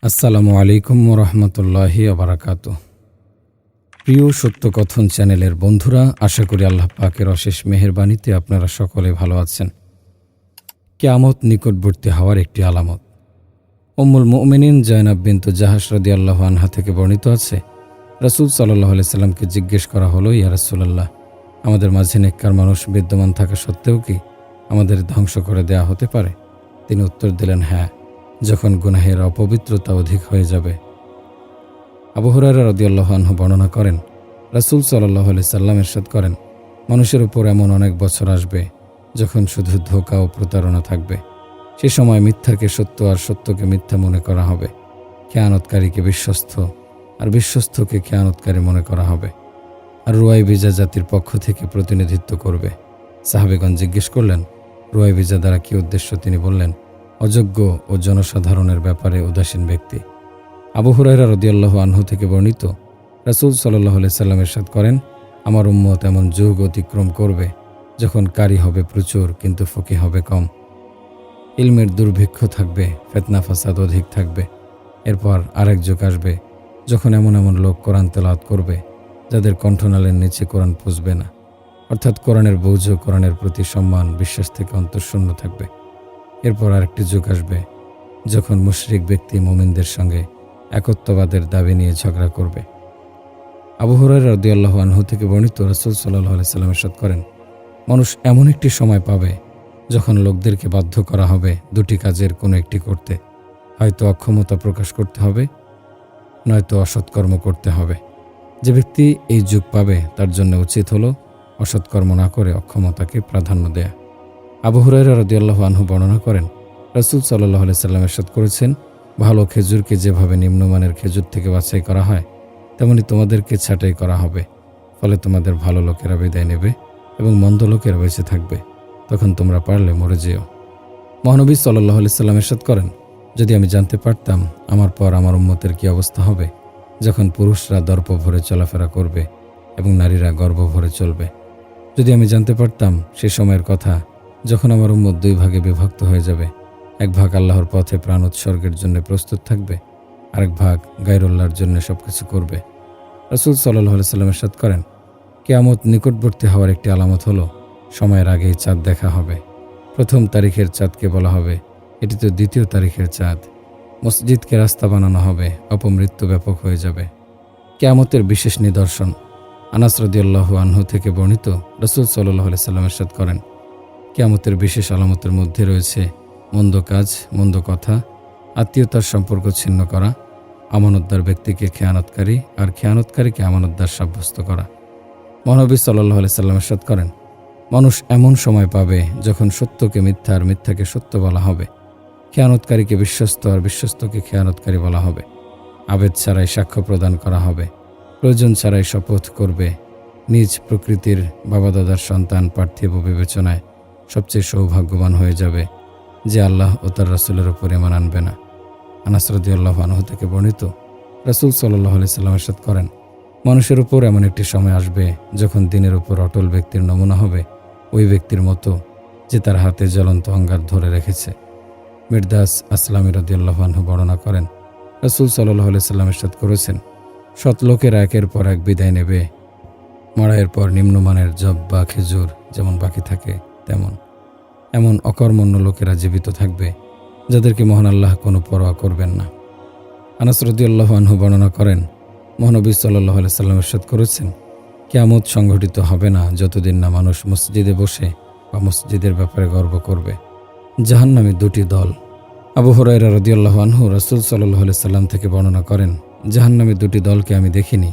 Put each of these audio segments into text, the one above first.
আসসালামু আলাইকুম রহমতুল্লাহি আবরাকাত। প্রিয় সত্যকথন চ্যানেলের বন্ধুরা, আশা করি আল্লাহ পাকের অশেষ মেহেরবানিতে আপনারা সকলে ভালো আছেন। কিয়ামত নিকটবর্তী হওয়ার একটি আলামত। উম্মুল মুমিনিন জয়নাব বিনতু জাহাশ রাদিয়াল্লাহু আনহা থেকে বর্ণিত আছে, রাসূল সাল্লাল্লাহু আলাইহি সাল্লামকে জিজ্ঞেস করা হলো, ইয়া রাসূলুল্লাহ, আমাদের মাঝে নেককার মানুষ বিদ্যমান থাকা সত্ত্বেও কি আমাদের ধ্বংস করে দেয়া হতে পারে? তিনি উত্তর দিলেন, হ্যাঁ, যখন গুনাহের অপবিত্রতা অধিক হয়ে যাবে। আবু হুরায়রা রাদিয়াল্লাহু আনহু বর্ণনা করেন, রাসূল সাল্লাল্লাহু আলাইহি সাল্লাম ইরশাদ করেন, মানুষের উপর এমন অনেক বছর আসবে যখন শুধু ধোঁকা ও প্রতারণা থাকবে। সে সময় মিথ্যাকে সত্য আর সত্যকে মিথ্যা মনে করা হবে। খেয়ানতকারীকে বিশ্বস্ত আর বিশ্বস্তকে খেয়ানতকারী মনে করা হবে। আর রুয়াইবিজা জাতির পক্ষ থেকে প্রতিনিধিত্ব করবে। সাহাবেগণ জিজ্ঞেস করলেন, রুয়াইবিজা দ্বারা কী উদ্দেশ্য? তিনি বললেন, অযোগ্য ও জনসাধারণের ব্যাপারে উদাসীন ব্যক্তি। আবু হুরায়রা রাদিয়াল্লাহু আনহু থেকে বর্ণিত, রাসূল সাল্লাল্লাহু আলাইহি সাল্লাম ইরশাদ করেন, আমার উম্মত এমন যুগ অতিক্রম করবে যখন কারি হবে প্রচুর কিন্তু ফকিহ হবে কম। ইলমের দুর্ভিক্ষ থাকবে, ফিতনা ফাসাদ অধিক থাকবে। এরপর আরেক যুগ আসবে যখন এমন এমন লোক কোরআন তেলাওয়াত করবে যাদের কণ্ঠনালের নিচে কোরআন পুষবে না, অর্থাৎ কোরআনের বোঝ, কোরআনের প্রতি সম্মান, বিশ্বাস থেকে অন্তঃশূন্য থাকবে। এরপর আরেকটি যুগ আসবে যখন মুশরিক ব্যক্তি মুমিনদের সঙ্গে একত্ববাদের দাবি নিয়ে ঝগড়া করবে। আবু হুরায়রা রাদিয়াল্লাহু আনহু থেকে বর্ণিত, রাসূল সাল্লাল্লাহু আলাইহি সাল্লাম ইরশাদ করেন, মানুষ এমন একটি সময় পাবে যখন লোকদেরকে বাধ্য করা হবে দুটি কাজের কোনো একটি করতে, হয়তো অক্ষমতা প্রকাশ করতে হবে, নয়তো অসৎকর্ম করতে হবে। যে ব্যক্তি এই যুগ পাবে তার জন্য উচিত হলো অসৎকর্ম না করে অক্ষমতাকে প্রাধান্য দেয়া। আবু হুরায়রা রাদিয়াল্লাহু আনহু বর্ণনা করেন, রাসূল সাল্লাল্লাহু আলাইহি সাল্লাম ইরশাদ করেছেন, ভালো খেজুরকে যেভাবে নিম্নমানের খেজুর থেকে বাছাই করা হয় তেমনি তোমাদেরকে ছাঁটাই করা হবে। ফলে তোমাদের ভালো লোকেরা বিদায় নেবে এবং মন্দ লোকেরা বেঁচে থাকবে। তখন তোমরা পারলে মরে যেও। মহানবী সাল্লাল্লাহু আলাইহি সাল্লাম ইরশাদ করেন, যদি আমি জানতে পারতাম আমার পর আমার উম্মতের কী অবস্থা হবে যখন পুরুষরা দর্প ভরে চলাফেরা করবে এবং নারীরা গর্ভ ভরে চলবে, যদি আমি জানতে পারতাম সে সময়ের কথা যখন আমার উম্মত দুই ভাগে বিভক্ত হয়ে যাবে, এক ভাগ আল্লাহর পথে প্রাণ উৎসর্গের জন্য প্রস্তুত থাকবে, আরেক ভাগ গায়রুল্লাহর জন্য সবকিছু করবে। রাসূল সাল্লাল্লাহু আলাইহি সাল্লাম ইরশাদ করেন, কিয়ামত নিকটবর্তী হওয়ার একটি আলামত হলো সময়ের আগেই চাঁদ দেখা হবে। প্রথম তারিখের চাঁদকে বলা হবে, এটি তো দ্বিতীয় তারিখের চাঁদ। মসজিদকে রাস্তা বানানো হবে, অপমৃত্যু ব্যাপক হয়ে যাবে। কিয়ামতের বিশেষ নিদর্শন। আনাস রাদিয়াল্লাহু আনহু থেকে বর্ণিত, রাসূল সাল্লাল্লাহু আলাইহি সাল্লাম ইরশাদ করেন, কিয়ামতের বিশেষ আলামতের মধ্যে রয়েছে মন্দ কাজ, মন্দ কথা, আত্মীয়তার সম্পর্ক ছিন্ন করা, আমানতদার ব্যক্তিকে খেয়ানতকারী আর খেয়ানতকারীকে আমানতদার সাব্যস্ত করা। মহানবী সাল্লাল্লাহু আলাইহি সাল্লাম ইরশাদ করেন, মানুষ এমন সময় পাবে যখন সত্যকে মিথ্যা আর মিথ্যাকে সত্য বলা হবে, খেয়ানতকারীকে বিশ্বস্ত আর বিশ্বস্তকে খেয়ানতকারী বলা হবে। আবেদ ছাড়াই সাক্ষ্য প্রদান করা হবে, প্রয়োজন ছাড়াই শপথ করবে। নিজ প্রকৃতির বাবাদাদার সন্তান পার্থিব বিবেচনায় সবচেয়ে সৌভাগ্যবান হয়ে যাবে যে আল্লাহ ও তার রাসূলের উপর ঈমান আনবে না। আনাস রাদিয়াল্লাহু আনহু থেকে বর্ণিত, রাসূল সাল্লাল্লাহু আলাইহি সাল্লাম ইরশাদ করেন, মানুষের উপর এমন একটি সময় আসবে যখন দিনের উপর অটল ব্যক্তির নমুনা হবে ওই ব্যক্তির মতো যে তার হাতে জ্বলন্ত অঙ্গার ধরে রেখেছে। মিরদাস আসলামী রাদিয়াল্লাহু আনহু বর্ণনা করেন, রাসূল সাল্লাল্লাহু আলাইহি সাল্লাম ইরশাদ করেছেন, সৎ লোকেরা একের পর এক বিদায় নেবে, মাড়াইয়ের পর নিম্নমানের জব বা খেজুর যেমন বাকি থাকে তেমন। এমন অকর্মণ্য লোকেরা জীবিত থাকবে যাদেরকে মহান আল্লাহ কোনো পরোয়া করবেন না। আনাস রাদিয়াল্লাহু আনহু বর্ণনা করেন, মহানবী সাল্লাল্লাহু আলাইহি সাল্লাম ইরশাদ করেছেন, কিয়ামত সংঘটিত হবে না যতদিন না মানুষ মসজিদে বসে বা মসজিদের ব্যাপারে গর্ব করবে। জাহান্নামী দুটি দল। আবু হুরায়রা রাদিয়াল্লাহু আনহু রাসূল সাল্লাল্লাহু আলাইহি সাল্লাম থেকে বর্ণনা করেন, জাহান্নামী দুটি দলকে আমি দেখিনি,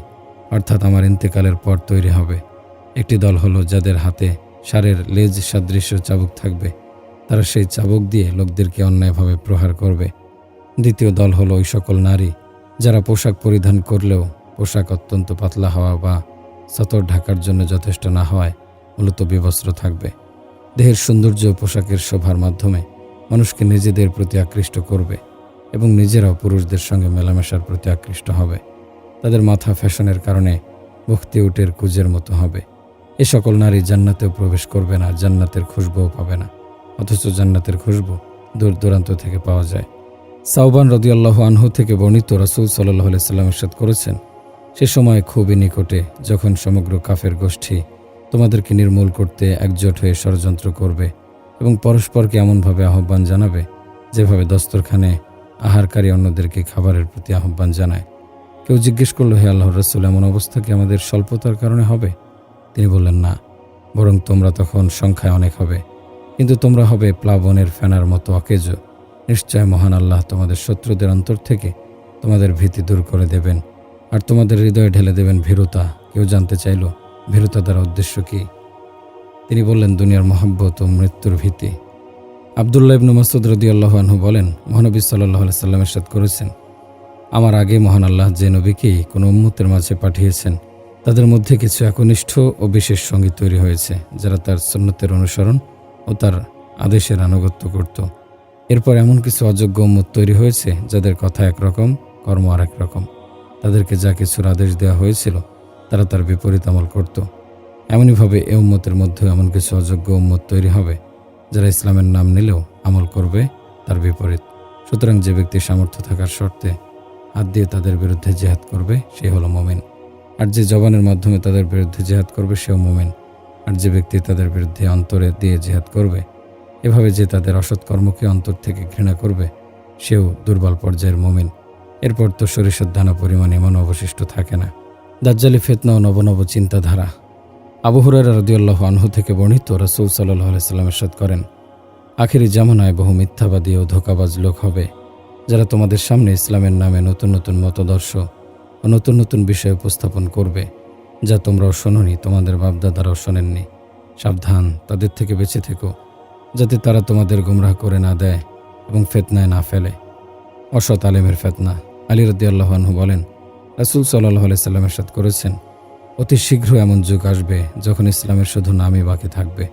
অর্থাৎ আমার ইন্তেকালের পর তৈরি হবে। একটি দল হলো যাদের হাতে ষাঁড়ের লেজ সাদৃশ্য চাবুক থাকবে, তারা সেই চাবুক দিয়ে লোকদেরকে অন্যায়ভাবে প্রহার করবে। দ্বিতীয় দল হলো ওই সকল নারী যারা পোশাক পরিধান করলেও পোশাক অত্যন্ত পাতলা হওয়া বা সতর ঢাকার জন্য যথেষ্ট না হওয়ায় মূলত বিবস্ত্র থাকবে। দেহের সৌন্দর্য পোশাকের শোভার মাধ্যমে মানুষকে নিজেদের প্রতি আকৃষ্ট করবে এবং নিজেরাও পুরুষদের সঙ্গে মেলামেশার প্রতি আকৃষ্ট হবে। তাদের মাথা ফ্যাশনের কারণে বখতি উটের কুজের মতো হবে। এ সকল নারী জান্নাতেও প্রবেশ করবে না, জান্নাতের খুশবুও পাবে না, অথচ জান্নাতের খুশবু দূর দূরান্ত থেকে পাওয়া যায়। সাওবান রাদিয়াল্লাহু আনহু থেকে বর্ণিত, রাসূল সাল্লাল্লাহু আলাইহি সাল্লাম ইরশাদ করেছেন, সে সময় খুবই নিকটে যখন সমগ্র কাফের গোষ্ঠী তোমাদেরকে নির্মূল করতে একজোট হয়ে ষড়যন্ত্র করবে এবং পরস্পরকে এমনভাবে আহ্বান জানাবে যেভাবে দস্তরখানে আহারকারী অন্যদেরকে খাবারের প্রতি আহ্বান জানায়। কেউ জিজ্ঞেস করল, হে আল্লাহর রাসূল, এমন অবস্থা কি আমাদের স্বল্পতার কারণে হবে? তিনি বললেন, না, বরং তোমরা তখন সংখ্যায় অনেক হবে, কিন্তু তোমরা হবে প্লাবনের ফেনার মতো অকেজো। নিশ্চয় মহান আল্লাহ তোমাদের শত্রুদের অন্তর থেকে তোমাদের ভীতি দূর করে দেবেন আর তোমাদের হৃদয়ে ঢেলে দেবেন ভীরুতা। কেউ জানতে চাইল, ভীরুতা দ্বারা উদ্দেশ্য কি? তিনি বললেন, দুনিয়ার মহব্বত ও মৃত্যুর ভীতি। আব্দুল্লাহ ইবনে মাসউদ রাদিয়াল্লাহু আনহু বলেন, মহানবী সাল্লাল্লাহু আলাইহি সাল্লাম ইরশাদ করেছেন, আমার আগে মহান আল্লাহ যে নবীকেই কোনো উম্মতের মাঝে পাঠিয়েছেন তাদের মধ্যে কিছু একনিষ্ঠ ও বিশেষ সঙ্গী তৈরি হয়েছে যারা তার সুন্নতের অনুসরণ ও তার আদেশের আনুগত্য করত। এরপর এমন কিছু অযোগ্য উম্মত তৈরি হয়েছে যাদের কথা একরকম, কর্ম আর একরকম। তাদেরকে যা কিছুর আদেশ দেওয়া হয়েছিল তারা তার বিপরীত আমল করত। এমনইভাবে এ উম্মতের মধ্যে এমন কিছু অযোগ্য উম্মত তৈরি হবে যারা ইসলামের নাম নিলেও আমল করবে তার বিপরীত। সুতরাং যে ব্যক্তি সামর্থ্য থাকার শর্তে হাত দিয়ে তাদের বিরুদ্ধে জিহাদ করবে সে হলো মুমিন, আর যে জবানের মাধ্যমে তাদের বিরুদ্ধে জিহাদ করবে সেও মুমিন। আর যে ব্যক্তি তাদের বিরুদ্ধে অন্তরে দিয়ে জিহাদ করবে, এভাবে যে তাদের অসৎ কর্মকে অন্তর থেকে ঘৃণা করবে, সেও দুর্বল পর্যায়ের মুমিন। এরপর তো সরিষার দানা পরিমাণ ইমান অবশিষ্ট থাকে না। দাজ্জালি ফিতনা ও নব চিন্তাধারা। আবু হুরায়রা রাদিয়াল্লাহু আনহু থেকে বর্ণিত, রাসূল সাল্লাল্লাহু আলাইহি সাল্লাম ইরশাদ করেন, আখিরি জামানায় বহু মিথ্যাবাদী ও ধোঁকাবাজ লোক হবে যারা তোমাদের সামনে ইসলামের নামে নতুন নতুন মতাদর্শ ও নতুন নতুন বিষয় উপস্থাপন করবে যা তোমরাও শোনোনি, তোমাদের বাপদাদারাও শোনেননি। সাবধান, তাদের থেকে বেঁচে থেকো যাতে তারা তোমাদের গুমরাহ করে না দেয় এবং ফিতনায় না ফেলে। অসৎ আলেমের ফিতনা। আলী রাদিয়াল্লাহু আনহু বলেন, রাসূল সাল্লাল্লাহু আলাইহি সাল্লাম ইরশাদ করেছেন, অতি শীঘ্র এমন যুগ আসবে যখন ইসলামের শুধু নামই বাকি থাকবে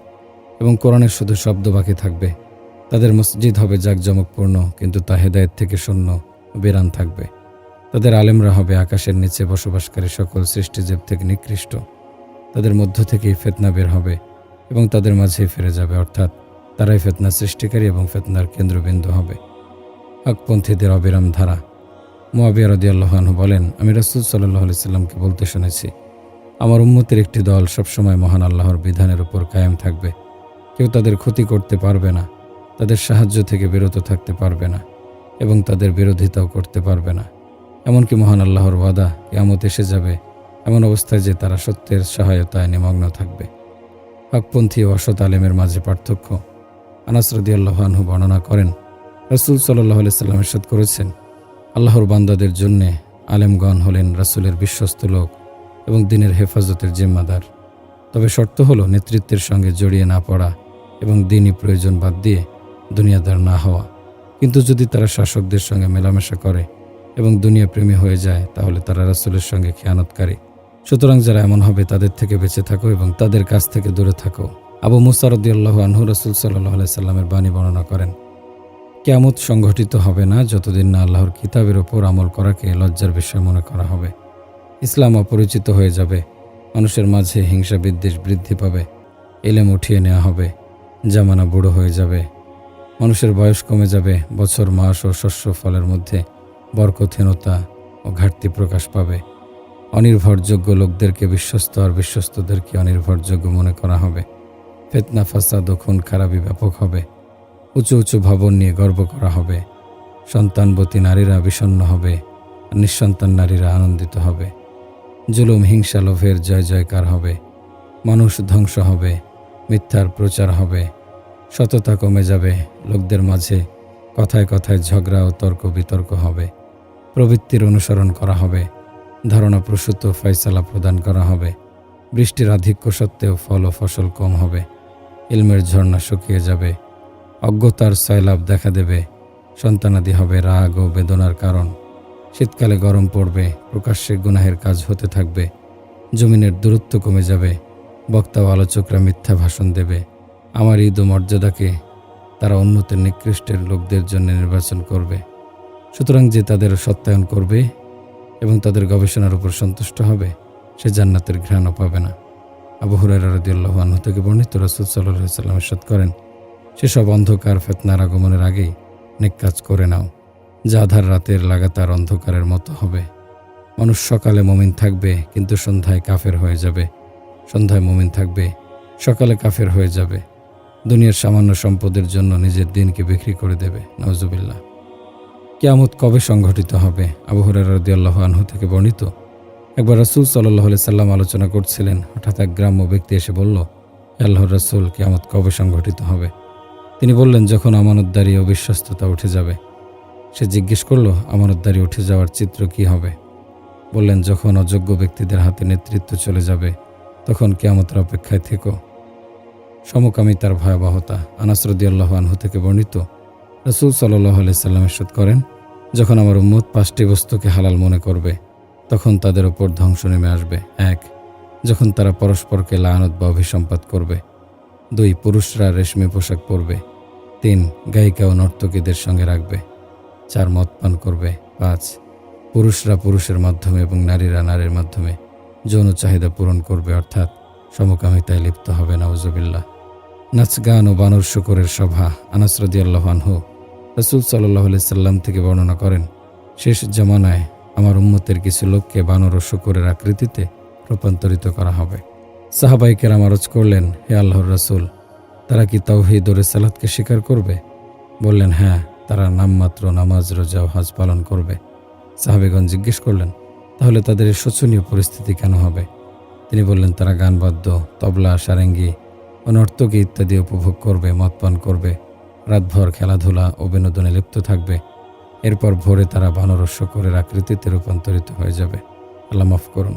এবং কোরআনের শুধু শব্দ বাকি থাকবে। তাদের মসজিদ হবে জাঁকজমকপূর্ণ, কিন্তু তা হেদায়েত থেকে শূন্য বেরান থাকবে। তাদের আলেমরা হবে আকাশের নিচে বসবাসকারী সকল সৃষ্টিজীব থেকে নিকৃষ্ট। তাদের মধ্য থেকেই ফিতনা বের হবে এবং তাদের মাঝেই ফিরে যাবে, অর্থাৎ তারাই ফিতনা সৃষ্টিকারী এবং ফিতনার কেন্দ্রবিন্দু হবে। হকপন্থীদের অবিরাম ধারা। মুআবিয়া রাদিয়াল্লাহু আনহু বলেন, আমি রাসূল সাল্লাল্লাহু আলাইহি সাল্লামকে বলতে শুনেছি, আমার উম্মতের একটি দল সবসময় মহান আল্লাহর বিধানের উপর কায়েম থাকবে। কেউ তাদের ক্ষতি করতে পারবে না, তাদের সাহায্য থেকে বিরত থাকতে পারবে না এবং তাদের বিরোধিতাও করতে পারবে না। এমনকি মহান আল্লাহর ওয়াদা কিয়ামত এসে যাবে এমন অবস্থায় যে তারা সত্যের সহায়তায় নিমগ্ন থাকবে। হকপন্থী ও অসৎ আলেমের মাঝে পার্থক্য। আনাস রাদিয়াল্লাহু আনহু বর্ণনা করেন, রাসূল সাল্লাল্লাহু আলাইহি সাল্লাম ইরশাদ করেছেন, আল্লাহর বান্দাদের জন্য আলেমগণ হলেন রাসূলের বিশ্বস্ত লোক এবং দ্বীনের হেফাজতের জিম্মাদার। তবে শর্ত হলো নেতৃত্বের সঙ্গে জড়িয়ে না পড়া এবং দ্বীনি প্রয়োজন বাদ দিয়ে দুনিয়াদার না হওয়া। কিন্তু যদি তারা শাসকদের সঙ্গে মেলামেশা করে এবং দুনিয়া প্রেমী হয়ে যায় তাহলে তারা রাসূলের সঙ্গে খেয়ানতকারী। সুতরাং যারা এমন হবে তাদের থেকে বেঁচে থাকো এবং তাদের কাছ থেকে দূরে থাকো। আবু মুসা রাদিয়াল্লাহু আনহু রাসূল সাল্লাল্লাহু আলাইহি সাল্লামের বাণী বর্ণনা করেন, কিয়ামত সংঘটিত হবে না যতদিন না আল্লাহর কিতাবের ওপর আমল করাকে লজ্জার বিষয় মনে করা হবে। ইসলাম অপরিচিত হয়ে যাবে, মানুষের মাঝে হিংসা বিদ্বেষ বৃদ্ধি পাবে, এলেম উঠিয়ে নেওয়া হবে, জামানা বুড়ো হয়ে যাবে, মানুষের বয়স কমে যাবে, বছর মাস ও শস্য ফলের মধ্যে বরকতহীনতা ও ঘাটতি প্রকাশ পাবে। অনির্ভরযোগ্য লোকদেরকে বিশ্বস্ত আর বিশ্বস্তদেরকে অনির্ভরযোগ্য মনে করা হবে। ফিতনা ফাসাদ ও খুন খারাপি ব্যাপক হবে। উঁচু উঁচু ভবন নিয়ে গর্ব করা হবে। সন্তানবতী নারীরা বিষণ্ণ হবে আর নিঃসন্তান নারীরা আনন্দিত হবে। জুলুম হিংসা লোভের জয় জয়কার হবে। মানুষ ধ্বংস হবে, মিথ্যার প্রচার হবে, সততা কমে যাবে, লোকদের মাঝে কথায় কথায় ঝগড়া ও তর্ক বিতর্ক হবে। প্রবৃত্তির অনুসরণ করা হবে, ধারণা প্রসূত ফয়সালা প্রদান করা হবে। বৃষ্টির আধিক্য সত্ত্বেও ফল ও ফসল কম হবে। ইলমের ঝর্ণা শুকিয়ে যাবে, অজ্ঞতার সয়লাভ দেখা দেবে। সন্তানাদি হবে রাগ ও বেদনার কারণ। শীতকালে গরম পড়বে, প্রকাশ্যে গুনাহের কাজ হতে থাকবে। জমিনের দূরত্ব কমে যাবে, বক্তা ও আলোচকরা মিথ্যা ভাষণ দেবে। আমার ঈদ ও মর্যাদাকে তারা উন্নতির নিকৃষ্টের লোকদের জন্য নির্বাচন করবে। সুতরাং যে তাদের সত্যায়ন করবে এবং তাদের গবেষণার উপর সন্তুষ্ট হবে সে জান্নাতের ঘ্রাণও পাবে না। আবু হুরায়রা রাদিয়াল্লাহু আনহু থেকে বর্ণিত, রাসূল সাল্লাল্লাহু আলাইহি ওয়াসাল্লাম ইরশাদ করেন, সেসব অন্ধকার ফিতনার আগমনের আগেই নেক কাজ করে নাও যা আধার রাতের লাগাতার অন্ধকারের মতো হবে। মানুষ সকালে মুমিন থাকবে কিন্তু সন্ধ্যায় কাফের হয়ে যাবে, সন্ধ্যায় মুমিন থাকবে সকালে কাফের হয়ে যাবে। দুনিয়ার সামান্য সম্পদের জন্য নিজের দিনকে বিক্রি করে দেবে। নাউজুবিল্লাহ। কিয়ামত কবে সংঘটিত হবে? আবু হুরায়রা রাদিয়াল্লাহু আনহু থেকে বর্ণিত, একবার রাসূল সাল্লাল্লাহু আলাইহি সাল্লাম আলোচনা করছিলেন। হঠাৎ এক গ্রাম্য ব্যক্তি এসে বলল, হে আল্লাহর রাসূল, কিয়ামত কবে সংঘটিত হবে? তিনি বললেন, যখন আমানতদারি ও বিশ্বস্ততা উঠে যাবে। সে জিজ্ঞেস করল, আমানতদারি উঠে যাওয়ার চিত্র কি হবে? বললেন, যখন অযোগ্য ব্যক্তিদের হাতে নেতৃত্ব চলে যাবে, তখন কিয়ামতের অপেক্ষায় থেকো। সমকামিতার ভয়াবহতা। আনাস রাদিয়াল্লাহু আনহু থেকে বর্ণিত, রাসূল সাল্লাল্লাহু আলাইহি সাল্লাম ইরশাদ করেন, যখন আমার উম্মত 5টি বস্তুকে হালাল মনে করবে, তখন তাদের উপর ধ্বংস নেমে আসবে। 1. যখন তারা পরস্পরকে লায়ানত বা অভিসম্পাত করবে। 2. পুরুষরা রেশমি পোশাক পরবে। 3. গায়িকা ও নর্তকীদের সঙ্গে রাখবে। 4. মদ পান করবে। 5. পুরুষরা পুরুষের মাধ্যমে এবং নারীরা নারীর মাধ্যমে যৌন চাহিদা পূরণ করবে, অর্থাৎ সমকামিতায় লিপ্ত হবে। নাউজুবিল্লাহ। নাচ গান ও বানর শুকরের সভা। আনাস রাদিয়াল্লাহু আনহু রাসূল সাল্লাল্লাহু আলাইহি সাল্লাম থেকে বর্ণনা করেন, শেষ জামানায় আমার উম্মতের কিছু লোককে বানর ও শুকরের আকৃতিতে রূপান্তরিত করা হবে। সাহাবায়ে কেরাম আরজ করলেন, হে আল্লাহর রাসূল, তারা কি তাওহীদ ও রিসালাতকে স্বীকার করবে? বললেন, হ্যাঁ, তারা নামমাত্র নামাজ, রোজা ও হজ পালন করবে। সাহাবেগণ জিজ্ঞেস করলেন, তাহলে তাদের এই শোচনীয় পরিস্থিতি কেন হবে? তিনি বললেন, তারা গানবাদ্য, তবলা, সারেঙ্গি ও নর্তকী ইত্যাদি উপভোগ করবে, মদ পান করবে, রাতভর খেলাধুলা ও বিনোদনে লিপ্ত থাকবে। এরপর ভোরে তারা বানর ও শুকরের আকৃতিতে রূপান্তরিত হয়ে যাবে। আল্লাহ মাফ করুন।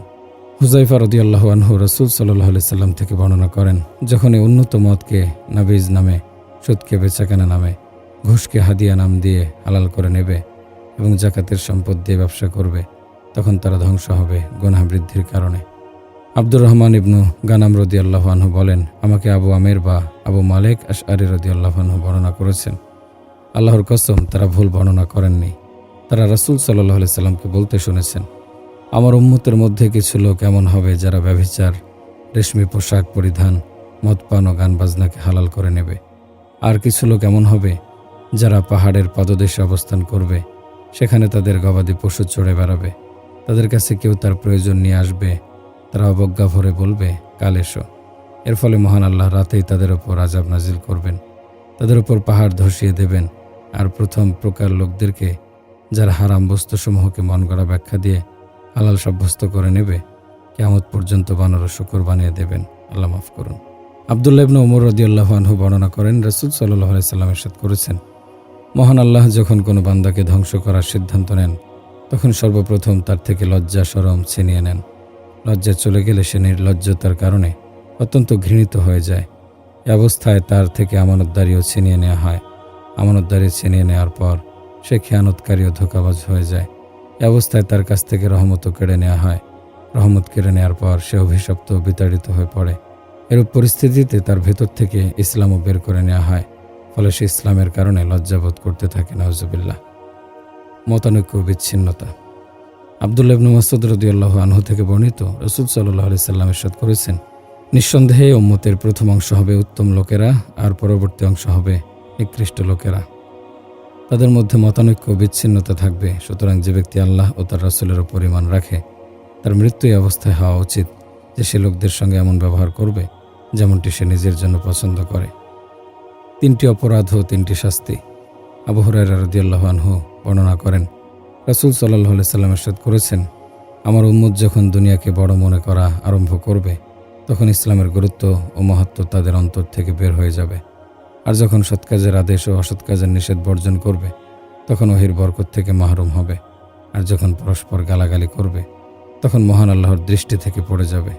হুযায়ফা রাদিয়াল্লাহু আনহু রাসূল সাল্লাল্লাহু আলাইহি সাল্লাম থেকে বর্ণনা করেন, যখন এই উন্নত মদকে নাবিজ নামে, সুদকে বেচাকেনা নামে, ঘুষকে হাদিয়া নাম দিয়ে হালাল করে নেবে এবং জাকাতের সম্পদ দিয়ে ব্যবসা করবে, তখন তারা ধ্বংস হবে গুনাহ বৃদ্ধির কারণে। আব্দুর রহমান ইবনু গানাম রাদিয়াল্লাহু আনহু বলেন, আমাকে আবু আমের বা আবু মালিক আশআরী রাদিয়াল্লাহু আনহু বর্ণনা করেছেন। আল্লাহর কসম, তারা ভুল বর্ণনা করেননি। তারা রাসূল সাল্লাল্লাহু আলাইহি সাল্লামকে বলতে শুনেছেন, আমার উম্মতের মধ্যে কিছু লোক এমন হবে যারা ব্যভিচার, রেশমি পোশাক পরিধান, মদ পান ও গান বাজনাকে হালাল করে নেবে। আর কিছু লোক এমন হবে যারা পাহাড়ের পাদদেশে অবস্থান করবে, সেখানে তাদের গবাদি পশু চড়ে বেড়াবে। তাদের কাছে কেউ তার প্রয়োজন নিয়ে আসবে, তারা অবজ্ঞা ভরে বলবে, কাল এসো। এর ফলে মহান আল্লাহ রাতেই তাদের ওপর আযাব নাজিল করবেন, তাদের উপর পাহাড় ধসিয়ে দেবেন। আর প্রথম প্রকার লোকদেরকে, যারা হারাম বস্তুসমূহকে মন গড়া ব্যাখ্যা দিয়ে হালাল সাব্যস্ত করে নেবে, কিয়ামত পর্যন্ত বানর ও শুকর বানিয়ে দেবেন। আল্লাহ মাফ করুন। আব্দুল্লাহ ইবনে উমর রাদিয়াল্লাহু আনহু বর্ণনা করেন, রাসূল সাল্লাল্লাহু আলাইহি সাল্লাম ইরশাদ করেছেন, মহান আল্লাহ যখন কোনো বান্দাকে ধ্বংস করার সিদ্ধান্ত নেন, তখন সর্বপ্রথম তার থেকে লজ্জা শরম ছিনিয়ে নেন। লজ্জা চলে গেলে সে নির্লজ্জতার কারণে অত্যন্ত ঘৃণিত হয়ে যায়। এ অবস্থায় তার থেকে আমানতদারিও ছিনিয়ে নেওয়া হয়। আমানতদারি ছিনিয়ে নেওয়ার পর সে খেয়ানতকারী ও ধোঁকাবাজ হয়ে যায়। এ অবস্থায় তার কাছ থেকে রহমতও কেড়ে নেওয়া হয়। রহমত কেড়ে নেওয়ার পর সে অভিশপ্ত ও বিতাড়িত হয়ে পড়ে। এরূপ পরিস্থিতিতে তার ভেতর থেকে ইসলামও বের করে নেওয়া হয়। ফলে সে ইসলামের কারণে লজ্জাবোধ করতে থাকে। নাউজুবিল্লাহ। মতানৈক্য ও বিচ্ছিন্নতা। আব্দুল্লাহ ইবনে মাসউদ রাদিয়াল্লাহু আনহু থেকে বর্ণিত, রাসূল সাল্লাল্লাহু আলাইহি সাল্লাম ইরশাদ করেছেন, নিঃসন্দেহে উম্মতের প্রথম অংশ হবে উত্তম লোকেরা, আর পরবর্তী অংশ হবে নিকৃষ্ট লোকেরা। তাদের মধ্যে মতানৈক্য ও বিচ্ছিন্নতা থাকবে। সুতরাং যে ব্যক্তি আল্লাহ ও তার রাসূলের উপর ঈমান রাখে, তার মৃত্যু এই অবস্থায় হওয়া উচিত যে সে লোকদের সঙ্গে এমন ব্যবহার করবে যেমনটি সে নিজের জন্য পছন্দ করে। 3টি অপরাধ ও 3টি শাস্তি। আবু হুরায়রা রাদিয়াল্লাহু আনহু বর্ণনা করেন, রাসূল সাল্লাল্লাহু আলাইহি সাল্লাম ইরশাদ করেছেন, আমার উম্মত যখন দুনিয়াকে বড় মনে করা আরম্ভ করবে, তখন ইসলামের গুরুত্ব ও মাহাত্ম্য তাদের অন্তর থেকে বের হয়ে যাবে। আর যখন সৎ কাজের আদেশ ও অসৎ কাজের নিষেধ বর্জন করবে, তখন ওহির বরকত থেকে মাহরুম হবে। আর যখন পরস্পর গালাগালি করবে, তখন মহান আল্লাহর দৃষ্টি থেকে পড়ে যাবে।